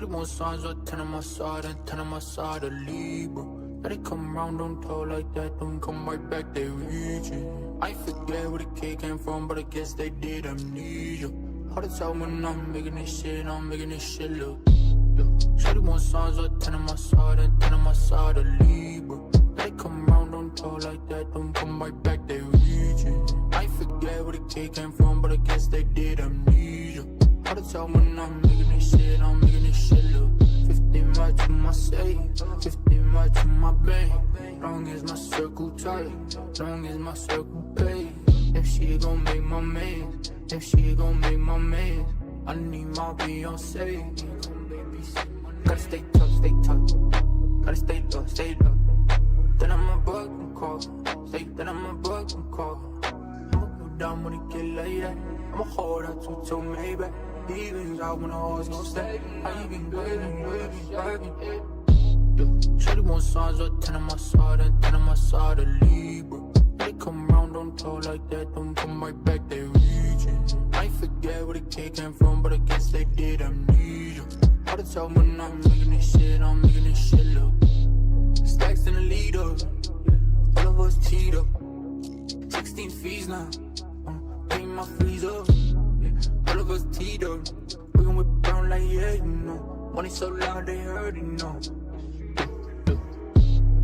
Shorty want signs, or 10 on my side and 10 on my side of Libra. Let it come round, don't talk like that, don't come right back, they reaching. I forget where the kid came from, but I guess they did amnesia. All the time when I'm making this shit, I'm making this shit look. Shorty want signs, or 10 on my side and 10 on my side of Libra. Let it come round, don't talk like that, don't come right back, they reaching. I forget where the kid came from, but I guess they did amnesia. All the time when I'm making this shit, I'm making this shit look. 15 right to my save, 15 right to my bank. Long as my circle tight, long as my circle pay. If she gon' make my man, if she gon' make my man, I need my Beyonce. Gotta stay tough, stay tough. Gotta stay low, stay low. Then I'm a bug and call. Say that I'm a bug and call. I'ma go down when it get like that. I'ma hold out to maybe. Even out when the hoes gon' stay. How you been waiting, waiting. Shorty want signs, or 10 on my side and 10 on my side of Libra. They come round, don't talk like that, don't come right back, they reaching. I forget where the kid came from, but I guess they did amnesia. All the time when I'm making this shit, I'm making this shit look. Stacks in the leader, all of us teed up. 16 fees now, paying my fees up. All of us teed up, we gon' whip around like yeah, you know. Money so loud they heard it, know.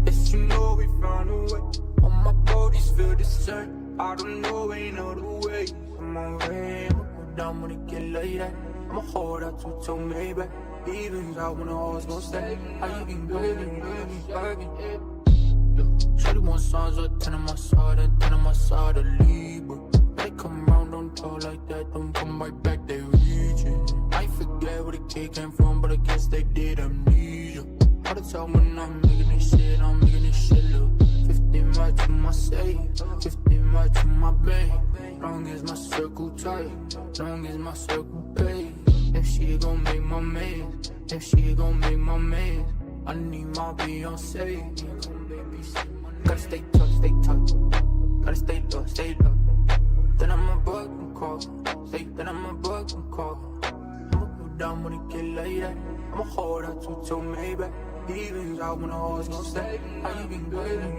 Yes, you know we found a way. All my bodies feel the same. I don't know, ain't no other way. I'm on way, I'ma go down when it get like that. I'ma hold out to maybe. Even out when the hoes gon' stay. How you been waiting? Shorty want signs, or 10 on my side and 10 on my side of Libra. They come round, don't talk like that, don't come right back, they reaching. I forget where the kid came from, but I guess they did amnesia. All the time when I'm making this shit, I'm making this shit look. 15 right to my save, 15 right to my bank. Long as my circle tight, long as my circle pay. If she gon' make my man, if she gon' make my man, I need my Beyonce. Gotta stay tough, stay tough. Gotta stay low, stay low. Then I'm a bug and call. Say that I'm a bug and call. I'ma go down when it get like that. I'ma hold out to maybe. Even out when the hoes gon' stay. How you been waiting?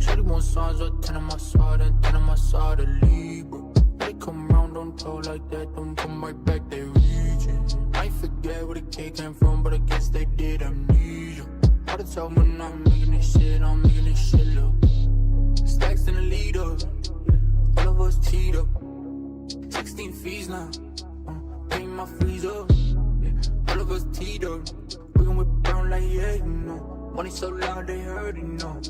Shorty want signs, or 10 on my side and 10 on my side of Libra. They come round, don't talk like that, don't come right back, they reaching. I forget where the kid came from, but I guess they did amnesia. All the time when I'm making this shit, I'm making this shit look. Stacks in the leader, all of us teed up. 16 fees now, paying my fees up. All of us teed up, we gon' whip around like yeah, you know. Money so loud they heard it, know.